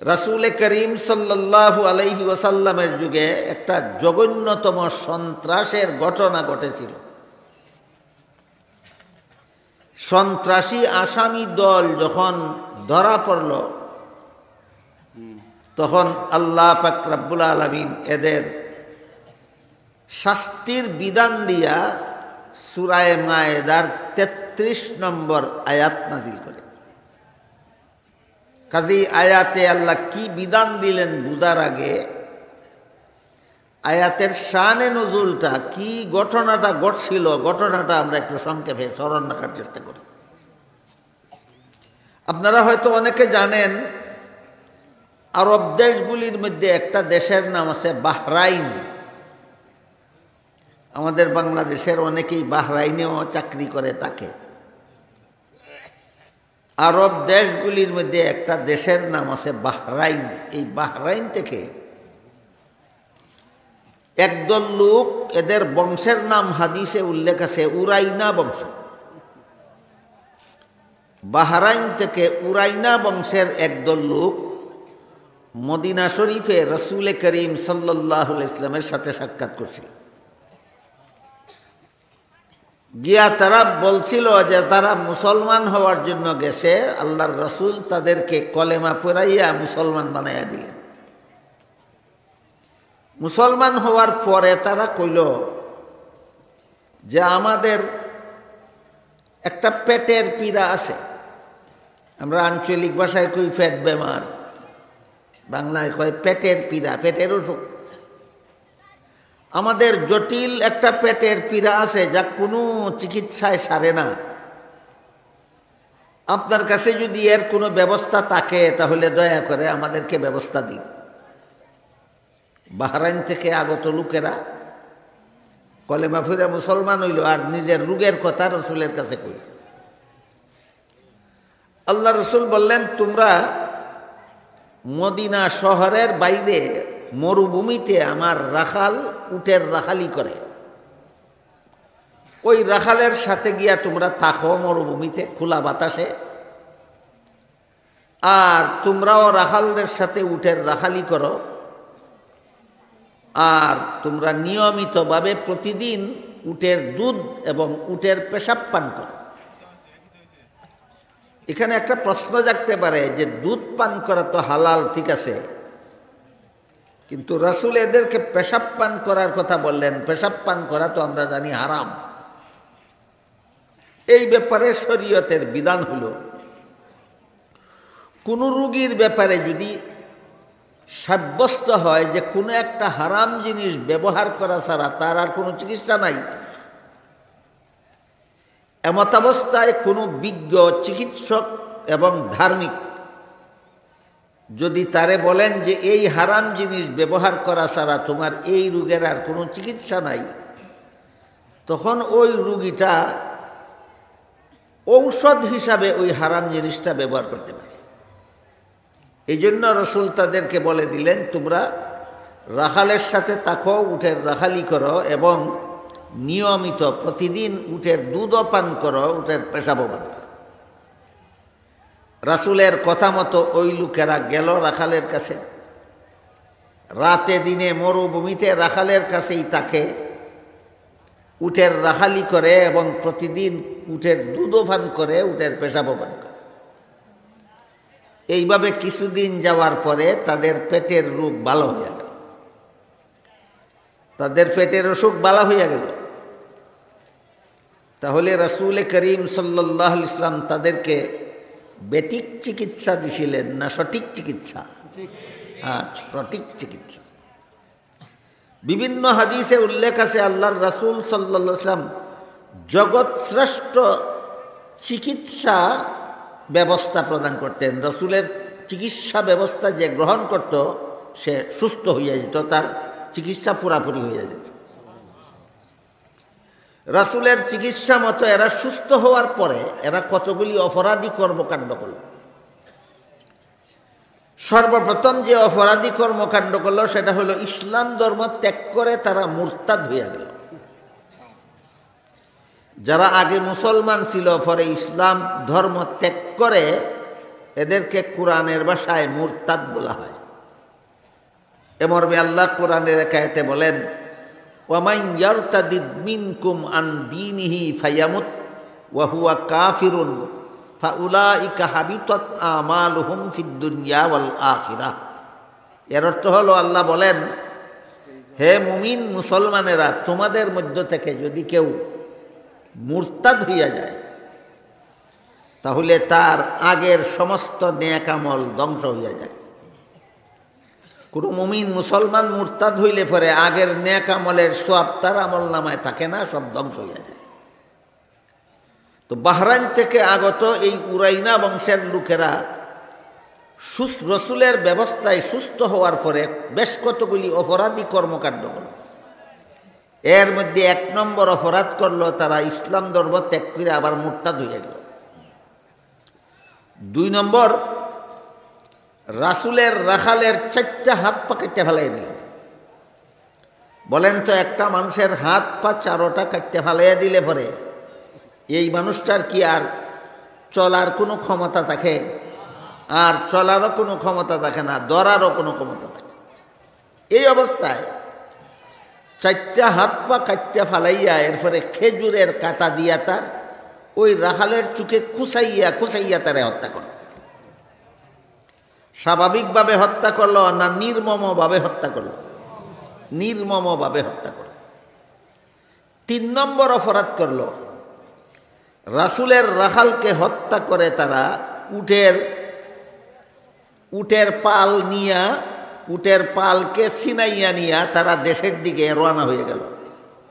রাসূল করিম সাল্লাল্লাহু আলাইহি ওয়াসাল্লামের যুগে একটা জঘন্যতম সন্ত্রাসের ঘটনা ঘটেছিল। সন্ত্রাসী আসামি দল যখন ধরা পড়ল, তখন আল্লাহ পাক রব্বুল আলামিন এদের শাস্তির বিধান দিয়া সূরা মায়েদার ৩৩ নম্বর আয়াত নাজিল করে। কাজী আয়াতে আল্লাহ কি বিধান দিলেন বুঝার আগে আয়াতের শানে নজুলটা কি, ঘটনাটা ঘটছিল, ঘটনাটা আমরা একটু সংক্ষেপে স্মরণ রাখার চেষ্টা করি। আপনারা হয়তো অনেকে জানেন, আরব দেশগুলির মধ্যে একটা দেশের নাম আছে বাহরাইন। আমাদের বাংলাদেশের অনেকেই বাহরাইনেও চাকরি করে থাকে। আরব দেশগুলির মধ্যে একটা দেশের নাম আছে বাহরাইন। এই বাহরাইন থেকে একদল লোক, এদের বংশের নাম হাদিসে উল্লেখ আছে উরাইনা বংশ। বাহরাইন থেকে উরাইনা বংশের একদল লোক মদিনা শরীফে রাসূল করিম সাল্লাল্লাহু আলাইহি ওয়াসাল্লামের সাথে সাক্ষাৎ করছিল। গিয়া তারা বলছিল যে তারা মুসলমান হওয়ার জন্য গেছে, আল্লাহর রাসূল তাদেরকে কলেমা পড়াইয়া মুসলমান বানাইয়া দিলেন। মুসলমান হওয়ার পরে তারা কইল যে আমাদের একটা পেটের পীড়া আছে। আমরা আঞ্চলিক ভাষায় কই পেট বেমার, বাংলায় কয় পেটের পীড়া, পেটের অসুখ। আমাদের জটিল একটা পেটের পীড়া আছে যা কোনো চিকিৎসায় সারে না। আপনার কাছে যদি এর কোনো ব্যবস্থা থাকে তাহলে দয়া করে আমাদেরকে ব্যবস্থা দিন। বাহরাইন থেকে আগত লোকেরা কলেমা ফিরে মুসলমান হইল আর নিজের রোগের কথা রসুলের কাছে কইল। আল্লাহ রসুল বললেন, তোমরা মদিনা শহরের বাইরে মরুভূমিতে আমার রাখাল উটের রাখালি করে, ওই রাখালের সাথে গিয়া তোমরা থাকো মরুভূমিতে খোলা বাতাসে, আর তোমরাও রাখালদের সাথে উটের রাখালি করো, আর তোমরা নিয়মিতভাবে প্রতিদিন উটের দুধ এবং উটের পেশাব পান করো। এখানে একটা প্রশ্ন জাগতে পারে যে দুধ পান করা তো হালাল, ঠিক আছে, কিন্তু রাসূল এদেরকে পেশাব পান করার কথা বললেন। পেশাব পান করা তো আমরা জানি হারাম। এই ব্যাপারে শরীয়তের বিধান হলো, কোন রোগীর ব্যাপারে যদি সাব্যস্ত হয় যে কোনো একটা হারাম জিনিস ব্যবহার করা ছাড়া তার আর কোনো চিকিৎসা নাই, এমতাবস্থায় কোনো বিজ্ঞ চিকিৎসক এবং ধার্মিক যদি তারে বলেন যে এই হারাম জিনিস ব্যবহার করা ছাড়া তোমার এই রোগের আর কোনো চিকিৎসা নাই, তখন ওই রোগীটা ঔষধ হিসাবে ওই হারাম জিনিসটা ব্যবহার করতে পারে। এই জন্য রসুল তাদেরকে বলে দিলেন, তোমরা রাখালের সাথে থাকো, উটের রাখালি করো এবং নিয়মিত প্রতিদিন উটের দুধও পান করো, উটের পেশাবও পান করো। রাসূলের কথা মতো ওই লোকেরা গেল রাখালের কাছে, রাতে দিনে মরুভূমিতে রাখালের কাছেই থাকে, উটের রাখালি করে এবং প্রতিদিন উটের দুধও পান করে, উটের পেশাবও পান করে। এইভাবে কিছুদিন যাওয়ার পরে তাদের পেটের রোগ ভালো হয়ে গেল, তাদের পেটের অসুখ ভালো হয়ে গেল। তাহলে রাসূল করিম সাল্লাল্লাহু আলাইহি ওয়াসাল্লাম তাদেরকে বেঠিক চিকিৎসা দিছিলেন না সঠিক চিকিৎসা? হ্যাঁ, সঠিক চিকিৎসা। বিভিন্ন হাদিসে উল্লেখ আছে আল্লাহর রাসূল সাল্লাল্লাহু আলাইহি ওয়াসাল্লাম জগৎশ্রেষ্ঠ চিকিৎসা ব্যবস্থা প্রদান করতেন। রাসূলের চিকিৎসা ব্যবস্থা যে গ্রহণ করত সে সুস্থ হইয়া যেত, তার চিকিৎসা পুরাপুরি হইয়া যেত। রাসূলের চিকিৎসা মতো এরা সুস্থ হওয়ার পরে এরা কতগুলি অপরাধী কর্মকাণ্ড করল। সর্বপ্রথম যে অপরাধী কর্মকাণ্ড করল সেটা হলো ইসলাম ধর্ম ত্যাগ করে তারা মুরতাদ হইয়া গেল। যারা আগে মুসলমান ছিল পরে ইসলাম ধর্ম ত্যাগ করে এদেরকে কোরআনের ভাষায় মুরতাদ বলা হয়। এমর্মে আল্লাহ কোরআনের এক আয়াতে বলেন, ওয়ামান ইয়ারতাদিদ মিনকুম আন দীনিহি ফায়ামুত ওয়া হুয়া কাফিরুন ফাউলাইকা হাবিতাত আমালুহুম ফিদ দুনিয়া ওয়াল আখিরাহ। এর অর্থ হলো, আল্লাহ বলেন, হে মুমিন মুসলমানেরা, তোমাদের মধ্য থেকে যদি কেউ মুরতাদ হইয়া যায় তাহলে তার আগের সমস্ত নেক আমল ধ্বংস হইয়া যায়। কোনো মুমিন মুসলমান মুরতাদ হইলে পরে আগের নেক আমলের সওয়াব তার আমল নামায় থাকে না, সব ধ্বংস হইয়া যায়। তো বাহরাইন থেকে আগত এই উরাইনা বংশের লোকেরা রসুলের ব্যবস্থায় সুস্থ হওয়ার পরে বেশ কতগুলি অপরাধী কর্মকাণ্ড করল। এর মধ্যে 1 নম্বর অপরাধ করলো, তারা ইসলাম ধর্ম ত্যাগ করে আবার মুরতাদ হইয়া গেল। 2 নম্বর, রাসুলের রাখালের 4টা হাত পা কেটে ফেলাই দিল। বলেন তো, একটা মানুষের হাত পা 4টা কেটে ফেলাইয়া দিলে পরে এই মানুষটার কি আর চলার কোনো ক্ষমতা থাকে? আর চলারও কোনো ক্ষমতা থাকে না, ধরারও কোনো ক্ষমতা থাকে। এই অবস্থায় 4টা হাত পা কাটতে ফালাইয়া এরপরে খেজুরের কাটা দিয়া তার ওই রাখালের চুকে খুসাইয়া তারে হত্যা করল। স্বাভাবিকভাবে হত্যা করলো না নির্মমভাবে হত্যা করলো? নির্মমভাবে হত্যা করল। 3 নম্বর অপরাধ করল, রাসুলের রাখালকে হত্যা করে তারা উটের পাল নিয়া, উটের পালকে ছিনাইয়া নিয়া তারা দেশের দিকে রওনা হয়ে গেল।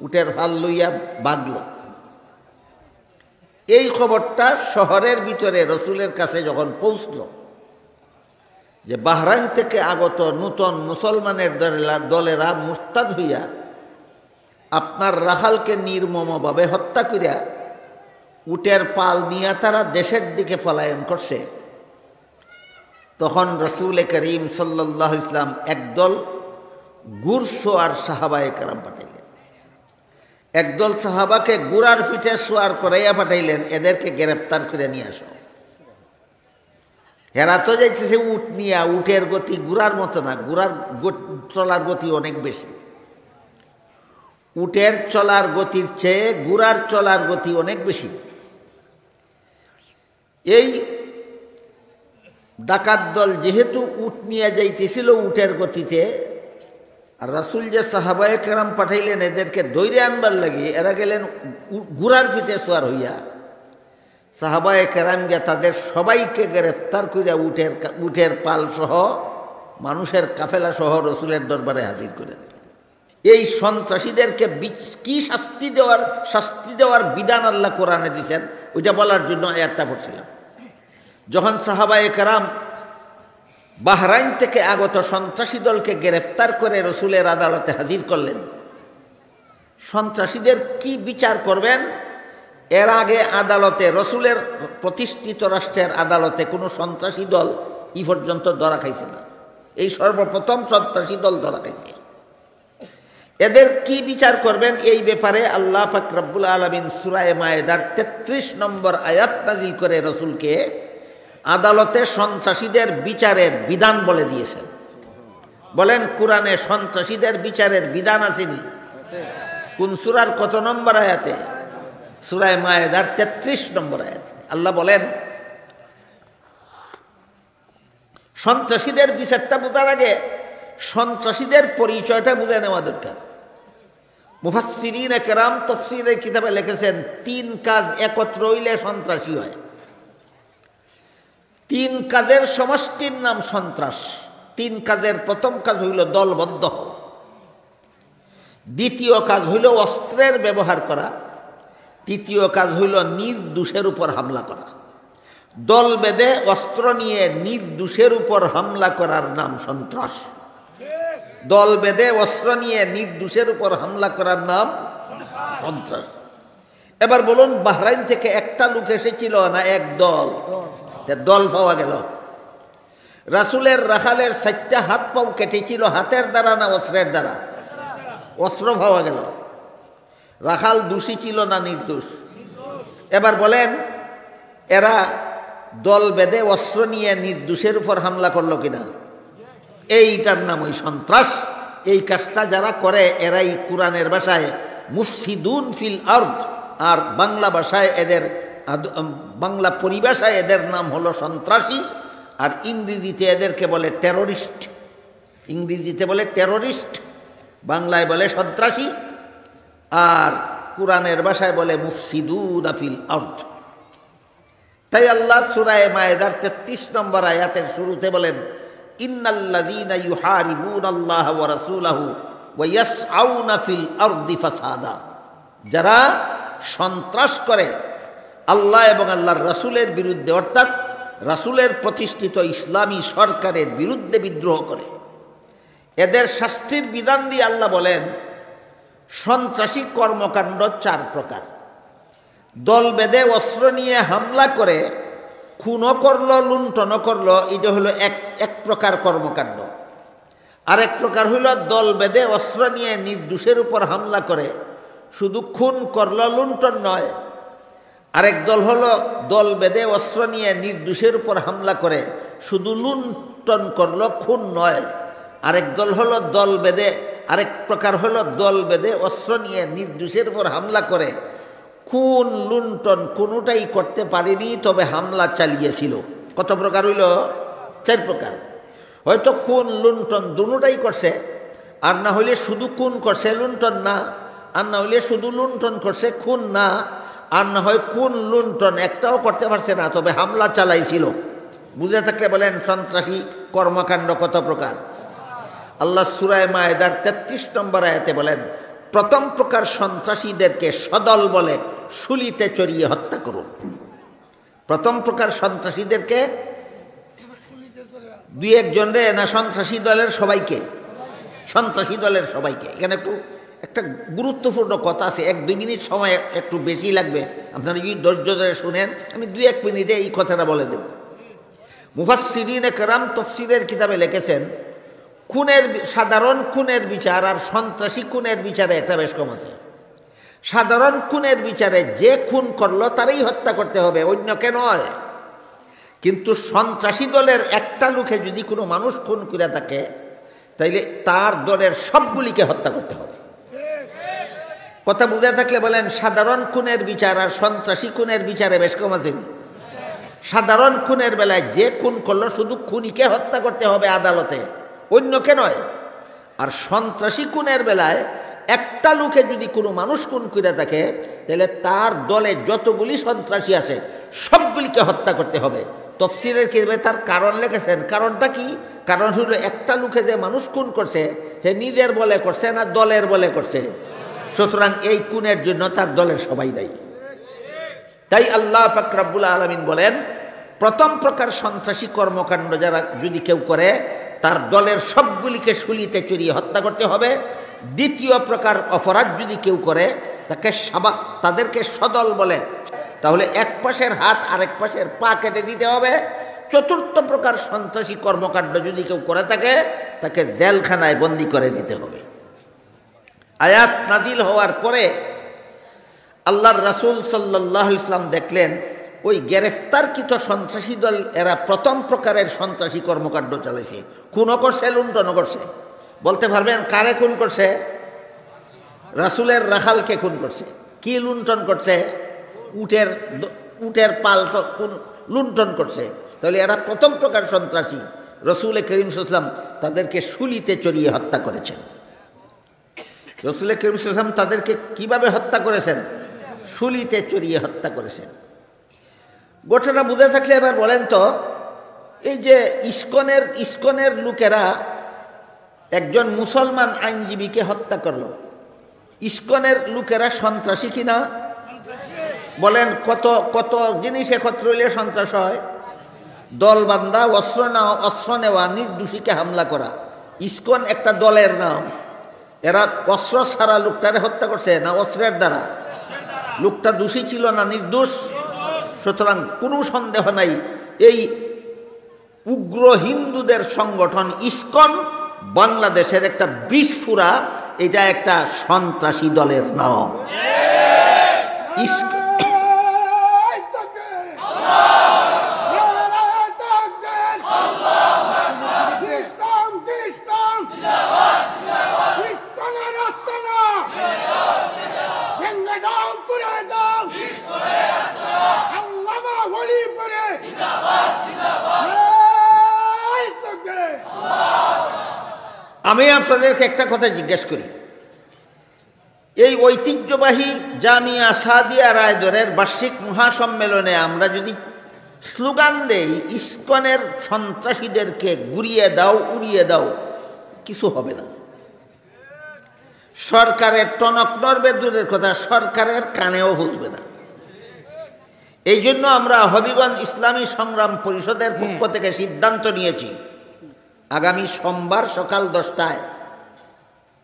উটের পাল লইয়া বাঁধল। এই খবরটা শহরের ভিতরে রসুলের কাছে যখন পৌঁছল যে বাহরাইন থেকে আগত নূতন মুসলমানের দলেরা মুরতাদ হইয়া আপনার রাখালকে নির্মমভাবে হত্যা করিয়া উটের পাল নিয়ে তারা দেশের দিকে পলায়ন করছে, তখন রসুল করিম সাল্লাল্লাহু আলাইহি ওয়াসাল্লাম একদল ঘুড়সওয়ার সাহাবায়ে কেরাম পাঠাইলেন। একদল সাহাবাকে গুড়ার পিঠে সোয়ার করাইয়া পাঠাইলেন, এদেরকে গ্রেফতার করে নিয়ে আসো। এরা তো যাইতেছে উট নিয়া, উটের গতি গুড়ার মতো না, গুড়ার চলার গতি অনেক বেশি। উটের চলার গতির চেয়ে গুড়ার চলার গতি অনেক বেশি। এই ডাকাত দল যেহেতু উট নিয়ে যাইতেছিল উটের গতিতে, আর রাসূল যে সাহাবায়ে কেরাম পাঠাইলেন এদেরকে ধৈর্য আনবার লাগি, এরা গেলেন গুড়ার পিঠে সোয়ার হইয়া। সাহাবায়ে কেরাম গিয়া তাদের সবাইকে গ্রেফতার করিয়া উটের পাল সহ মানুষের কাফেলা সহ রসুলের দরবারে হাজির করে দিল। এই সন্ত্রাসীদেরকে কি শাস্তি দেওয়ার বিধান আল্লাহ কোরআনে দিয়েছেন ওইটা বলার জন্য আয়াতটা পড়ছিলাম। যখন সাহাবায়ে কেরাম বাহরাইন থেকে আগত সন্ত্রাসী দলকে গ্রেফতার করে রসুলের আদালতে হাজির করলেন, সন্ত্রাসীদের কি বিচার করবেন? এর আগে আদালতে, রসুলের প্রতিষ্ঠিত রাষ্ট্রের আদালতে কোনো সন্ত্রাসী দল ই পর্যন্ত ধরা খাইছে না। এই সর্বপ্রথম সন্ত্রাসী দল ধরা খাইছে। এদের কি বিচার করবেন এই ব্যাপারে আল্লাহ পাক রব্বুল আলামিন সূরা মায়েদার 33 নম্বর আয়াত নাযিল করে রসুলকে আদালতে সন্ত্রাসীদের বিচারের বিধান বলে দিয়েছেন। বলেন, কোরআনে সন্ত্রাসীদের বিচারের বিধান আসেনি? কোন সূরার কত নম্বর আয়াতে? সূরা মায়েদার 33 নম্বর আয়াতে আল্লাহ বলেন, সন্ত্রাসীদের বিচারটা বোঝার আগে সন্ত্রাসীদের পরিচয়টা বুঝে নেওয়া দরকার। মুফাসসিরিন কেরাম তাফসীরের কিতাবে লিখেছেন 3 কাজ একত্র হইলে সন্ত্রাসী হয়। 3 কাজের সমষ্টির নাম সন্ত্রাস। 3 কাজের প্রথম কাজ হইল দলবদ্ধ হওয়া, দ্বিতীয় কাজ হইল অস্ত্রের ব্যবহার করা, তৃতীয় কাজ হইল নির্দোষের উপর হামলা করা। দল বেঁধে অস্ত্র নিয়ে নির্দোষের উপর হামলা করার নাম সন্ত্রাস। দল বেঁধে অস্ত্র নিয়ে নির্দোষের উপর হামলা করার নাম সন্ত্রাস। এবার বলুন, বাহরাইন থেকে একটা লোক এসেছিল না এক দল? দল পাওয়া গেল। রাসূলের রাখালের 4টা হাত পাও কেটেছিল হাতের দ্বারা না অস্ত্রের দ্বারা? অস্ত্র পাওয়া গেল। রাখাল দোষী ছিল না নির্দোষ? এবার বলেন, এরা দল বেঁধে অস্ত্র নিয়ে নির্দোষের উপর হামলা করলো কিনা, এইটার নাম ওই সন্ত্রাস। এই কাজটা যারা করে এরাই কোরআনের ভাষায় মুফসিদুন ফিল আরদ, আর বাংলা ভাষায় এদের বাংলা পরিভাষায় এদের নাম হলো সন্ত্রাসী, আর ইংরেজিতে এদেরকে বলে টেররিস্ট। ইংরেজিতে বলে টেররিস্ট, বাংলায় বলে সন্ত্রাসী, আর কোরআনের ভাষায় বলে মুফসিদুন ফিল আরদ। তাই আল্লাহ সূরা মায়েদার 33 নম্বর আয়াতের শুরুতে বলেন, ইন্নাল্লাযীনা ইউহারিবুনাল্লাহা ওয়া রাসূলাহু ওয়া ইয়াসআউনা ফিল আরদি ফাসাদা, যারা সন্ত্রাস করে আল্লাহ এবং আল্লাহর রাসূলের বিরুদ্ধে, অর্থাৎ রাসূলের প্রতিষ্ঠিত ইসলামী সরকারের বিরুদ্ধে বিদ্রোহ করে, এদের শাস্তির বিধান দিয়ে আল্লাহ বলেন সন্ত্রাসী কর্মকাণ্ড 4 প্রকার। দল বেঁধে অস্ত্র নিয়ে হামলা করে খুনও করলো, লুণ্ঠনও করলো, এটা হলো এক প্রকার কর্মকাণ্ড। আরেক প্রকার হইল দল বেঁধে অস্ত্র নিয়ে নির্দোষের উপর হামলা করে শুধু খুন করলো, লুণ্ঠন নয়। আরেক দল হলো দল বেঁধে অস্ত্র নিয়ে নির্দোষের উপর হামলা করে শুধু লুণ্ঠন করলো, খুন নয়। আরেক দল হলো দল বেঁধে, আরেক প্রকার হলো দল বেঁধে অস্ত্র নিয়ে নির্দোষের উপর হামলা করে খুন লুণ্ঠন কোনোটাই করতে পারেনি, তবে হামলা চালিয়েছিল। কত প্রকার হইল? 4 প্রকার। হয়তো খুন লুণ্ঠন দুটোটাই করছে, আর না হইলে শুধু খুন করছে লুণ্ঠন না, আর না হইলে শুধু লুণ্ঠন করছে খুন না, আর না হয় খুন লুণ্ঠন একটাও করতে পারছে না, তবে হামলা চালাইছিল। বুঝে থাকলে বলেন সন্ত্রাসী কর্মকাণ্ড কত প্রকার। আল্লাহ সূরা মায়েদার 33 নম্বর আয়াতে বলেন, প্রথম প্রকার সন্ত্রাসীদেরকে সদল বলে শুলিতে চড়িয়ে হত্যা করুন। প্রথম প্রকার সন্ত্রাসীদেরকে 2-1 রে না, সন্ত্রাসী দলের সবাইকে? সন্ত্রাসী দলের সবাইকে। এখানে একটা গুরুত্বপূর্ণ কথা আছে, 1-2 মিনিট সময় একটু বেশি লাগবে, আপনারা যদি ধৈর্য ধরে শুনেন আমি 2-1 মিনিটে এই কথাটা বলে দেব। মুফাসসিরিনে কেরাম তাফসীরের কিতাবে লিখেছেন, সাধারণ খুনের বিচার আর সন্ত্রাসী খুনের বিচারে এটা বেশ কম আছে। সাধারণ খুনের বিচারে যে খুন করলো তারই হত্যা করতে হবে, অন্যকে নয়। কিন্তু সন্ত্রাসী দলের একটা লোকে যদি কোনো মানুষ খুন করে থাকে, তাইলে তার দলের সবগুলিকে হত্যা করতে হবে। কথা বুঝে থাকলে বলেন সাধারণ খুনের বিচার আর সন্ত্রাসী খুনের বিচারে বেশ কম আছে। সাধারণ খুনের বেলায় যে খুন করলো শুধু খুনিকে হত্যা করতে হবে আদালতে, অন্যকে নয়। আর সন্ত্রাসী খুনের বেলায় একটা লোকে যদি কোনো মানুষ খুন করে থাকে, তাহলে তার দলে যতগুলি সন্ত্রাসী আছে সবগুলিকে হত্যা করতে হবে। তাফসীরের কিতাবে তার কারণ লিখেছেন। কারণটা কি? কারণ হলো একটা লোকে যে মানুষ খুন করছে সে নিজের বলে করছে না দলের বলে করছে, সুতরাং এই খুনের জন্য তার দলের সবাই দায়ী। তাই আল্লাহ পাক রব্বুল আলামিন বলেন, প্রথম প্রকার সন্ত্রাসী কর্মকাণ্ড যারা যদি কেউ করে তার দলের সবগুলিকে শুলিতে চড়িয়ে হত্যা করতে হবে। দ্বিতীয় প্রকার অপরাধ যদি কেউ করে তাদেরকে সদল বলে, তাহলে এক পাশের হাত আরেক পাশের পা কেটে দিতে হবে। চতুর্থ প্রকার সন্ত্রাসী কর্মকাণ্ড যদি কেউ করে থাকে তাকে জেলখানায় বন্দি করে দিতে হবে। আয়াত নাজিল হওয়ার পরে আল্লাহর রাসূল সাল্লাল্লাহু আলাইহি ওয়াসাল্লাম দেখলেন ওই গ্রেফতারকৃত সন্ত্রাসী দল এরা প্রথম প্রকারের সন্ত্রাসী কর্মকাণ্ড চালাইছে, খুনও করছে লুণ্ঠনও করছে। বলতে পারবেন কারে খুন করছে? রাসূলের রাখালকে খুন করছে। কি লুণ্ঠন করছে? উটের পাল লুণ্ঠন করছে। তাহলে এরা প্রথম প্রকার সন্ত্রাসী। রাসূল করিম সাল্লাল্লাহু আলাইহি ওয়াসাল্লাম তাদেরকে শুলিতে চড়িয়ে হত্যা করেছেন। রাসূল করিম সাল্লাল্লাহু আলাইহি ওয়াসাল্লাম তাদেরকে কিভাবে হত্যা করেছেন? শুলিতে চড়িয়ে হত্যা করেছেন। ঘটনা বুঝে থাকলে এবার বলেন তো, এই যে ইসকনের লোকেরা একজন মুসলমান আইনজীবীকে হত্যা করলো, ইসকনের লোকেরা সন্ত্রাসী কিনা? বলেন কত কত জিনিস একত্র হইলে সন্ত্রাস হয়। দল বান্ধা, অস্ত্র নেওয়া, নির্দোষীকে হামলা করা। ইসকন একটা দলের নাম। এরা অস্ত্র ছাড়া লোকটারে হত্যা করছে না অস্ত্রের দ্বারা? লোকটা দোষী ছিল না নির্দোষ? সুতরাং কোনো সন্দেহ নাই এই উগ্র হিন্দুদের সংগঠন ইসকন বাংলাদেশের একটা বিস্ফোরা, এটা একটা সন্ত্রাসী দলের নাম। আমি আপনাদেরকে একটা কথা জিজ্ঞেস করি, এই ঐতিহ্যবাহী জামিয়া সাদিয়া রায়দরের বার্ষিক মহাসম্মেলনে আমরা যদি স্লোগান দেই ইসকনের সন্ত্রাসীদেরকে গুড়িয়ে দাও, উড়িয়ে দাও, কিছু হবে না। সরকারের টনক নড়বে দূরের কথা, সরকারের কানেও হুঁকবে না। এই জন্য আমরা হবিগঞ্জ ইসলামী সংগ্রাম পরিষদের পক্ষ থেকে সিদ্ধান্ত নিয়েছি, আগামী সোমবার সকাল 10টায়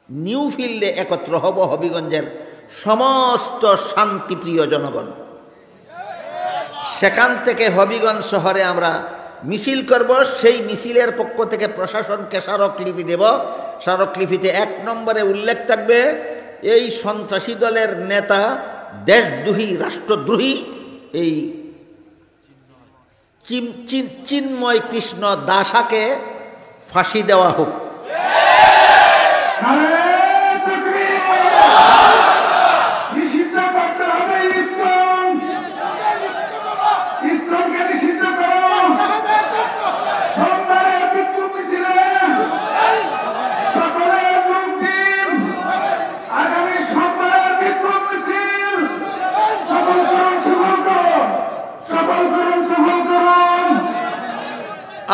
নিউ ফিল্ডে একত্র হব হবিগঞ্জের সমস্ত শান্তিপ্রিয় জনগণ। সেখান থেকে হবিগঞ্জ শহরে আমরা মিছিল করব। সেই মিছিলের পক্ষ থেকে প্রশাসনকে স্মারকলিপি দেব। স্মারকলিপিতে 1 নম্বরে উল্লেখ থাকবে, এই সন্ত্রাসী দলের নেতা দেশদ্রোহী, রাষ্ট্রদ্রোহী এই চিন্ময় কৃষ্ণ দাসাকে ফাঁসি দেওয়া হোক।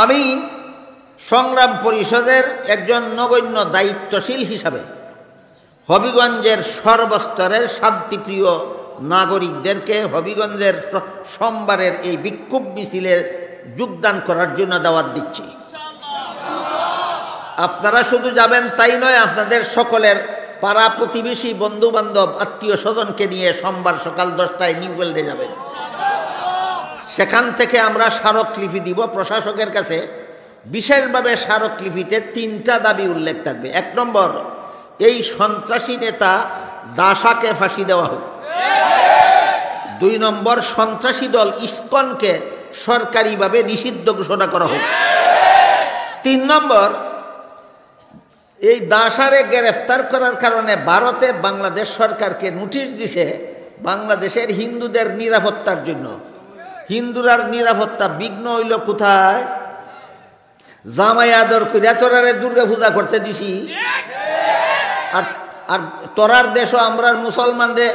আমি সংগ্রাম পরিষদের একজন নগণ্য দায়িত্বশীল হিসাবে হবিগঞ্জের সর্বস্তরের শান্তিপ্রিয় নাগরিকদেরকে হবিগঞ্জের সোমবারের এই বিক্ষোভ মিছিলে যোগদান করার জন্য দাওয়াত দিচ্ছি। আপনারা শুধু যাবেন তাই নয়, আপনাদের সকলের পাড়া প্রতিবেশী, বন্ধুবান্ধব, আত্মীয় স্বজনকে নিয়ে সোমবার সকাল 10টায় নিউ ফিল্ডে যাবেন। সেখান থেকে আমরা স্মারকলিপি দিব প্রশাসকের কাছে। বিশেষভাবে স্মারকলিপিতে 3টা দাবি উল্লেখ থাকবে। 1 নম্বর, এই সন্ত্রাসী নেতা দাসাকে ফাঁসি দেওয়া হোক। 2 নম্বর, সন্ত্রাসী দল ইসকনকে সরকারিভাবে নিষিদ্ধ ঘোষণা করা হোক। 3 নম্বর, এই দাসারে গ্রেফতার করার কারণে ভারতে বাংলাদেশ সরকারকে নোটিশ দিছে বাংলাদেশের হিন্দুদের নিরাপত্তার জন্য। হিন্দুরার নিরাপত্তা বিঘ্ন হইল কোথায়? জামাই আদর করিয়া তোরারে দুর্গা পূজা করতে দিছি, আর তোরার দেশও আমরার মুসলমানরে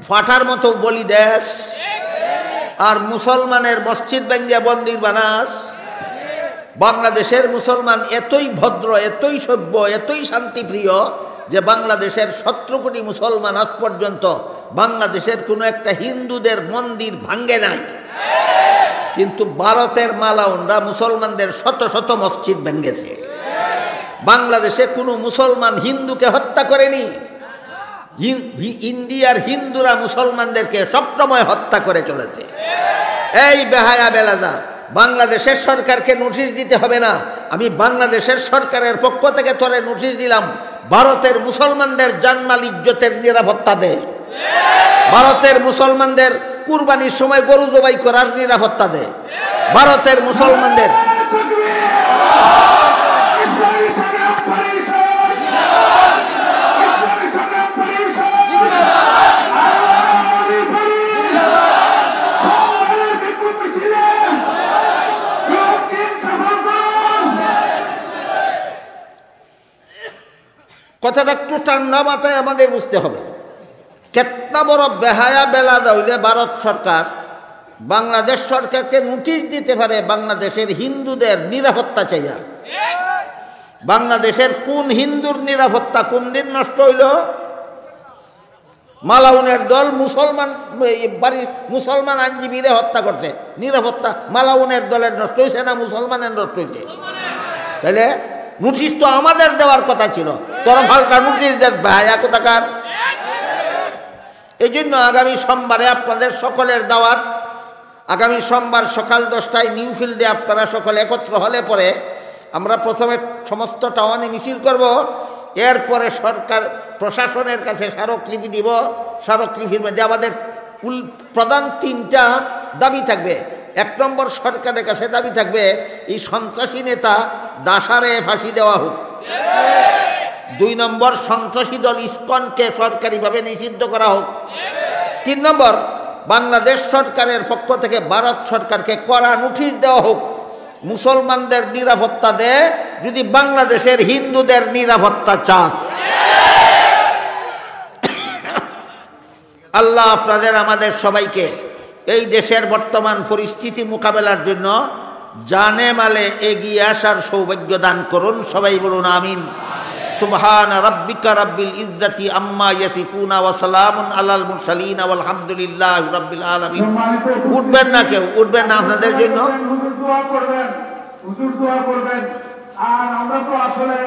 ফাটার মতো বলি দেশ, আর মুসলমানের মসজিদ ভাঙ্গিয়া মন্দির বানাস। বাংলাদেশের মুসলমান এতই ভদ্র, এতই সভ্য, এতই শান্তিপ্রিয় যে বাংলাদেশের 17 কোটি মুসলমান আজ পর্যন্ত বাংলাদেশের কোনো একটা হিন্দুদের মন্দির ভাঙ্গে নাই। কিন্তু ভারতের মালাউনরা মুসলমানদের শত শত মসজিদ ভেঙ্গেছে। বাংলাদেশে কোনো মুসলমান হিন্দুকে হত্যা করেনি। ইন্ডিয়ার হিন্দুরা মুসলমানদেরকে সবসময় হত্যা করে চলেছে। এই বেহায়া বেলাজা, বাংলাদেশের সরকারকে নোটিশ দিতে হবে না। আমি বাংলাদেশের সরকারের পক্ষ থেকে তোরে নোটিশ দিলাম, ভারতের মুসলমানদের জানমাল ইজ্জতের নিরাপত্তা দে। ভারতের মুসলমানদের কুরবানির সময় গরু জবাই করার নিরাপত্তা দে। ভারতের মুসলমানদের কথাটা একটু ঠান্ডা মাথায় আমাদের বুঝতে হবে। কেতনা বড় বেহায়া বেলাদা হইলে ভারত সরকার বাংলাদেশ সরকারকে নোটিশ দিতে পারে বাংলাদেশের হিন্দুদের নিরাপত্তা চাইয়া। বাংলাদেশের কোন হিন্দুর নিরাপত্তা কোন দিন নষ্ট হইল? মালাউনের দল মুসলমান আইনজীবীরে হত্যা করছে, নিরাপত্তা মালাউনের দলের নষ্ট হয়েছে না মুসলমানের নষ্ট হয়েছে? তাহলে নোটিশ তো আমাদের দেওয়ার কথা ছিল, তোরা ফালটা নোটিশ দেখ ভাইয়া কোথাকার। এই জন্য আগামী সোমবারে আপনাদের সকলের দাওয়াত। আগামী সোমবার সকাল 10টায় নিউ ফিল্ডে আপনারা সকলে একত্র হলে পরে আমরা প্রথমে সমস্ত টাউনে মিছিল করব। এরপরে সরকার প্রশাসনের কাছে স্মারকলিপি দিব। স্মারকলিপির মধ্যে আমাদের প্রধান 3টা দাবি থাকবে। 1 নম্বর, সরকারের কাছে দাবি থাকবে এই সন্ত্রাসী নেতা দাসারে ফাঁসি দেওয়া হোক। 2 নম্বর, সন্ত্রাসী দল ইসকনকে সরকারিভাবে নিষিদ্ধ করা হোক। 3 নম্বর, বাংলাদেশ সরকারের পক্ষ থেকে ভারত সরকারকে কড়া নোটিশ দেওয়া হোক, মুসলমানদের নিরাপত্তা দে, যদি বাংলাদেশের হিন্দুদের নিরাপত্তা চান, আল্লাহ আপনাদের আমাদের সবাইকে এই দেশের বর্তমান পরিস্থিতি মোকাবেলার জন্য জানে মালে এগিয়ে আসার সৌভাগ্য দান করুন। সবাই বলুন আমিন। সুবহান রাব্বিকা রাব্বিল ইজ্জাতি আম্মা ইয়াসিফুনা ওয়া সালামুন আলাল মুরসালিন ওয়াল হামদুলিল্লাহি রাব্বিল আলামিন। উঠবেন না, কেউ উঠবেন না আপনাদের জন্য। হুজুর দোয়া করবেন, আর আমরা তো আসলে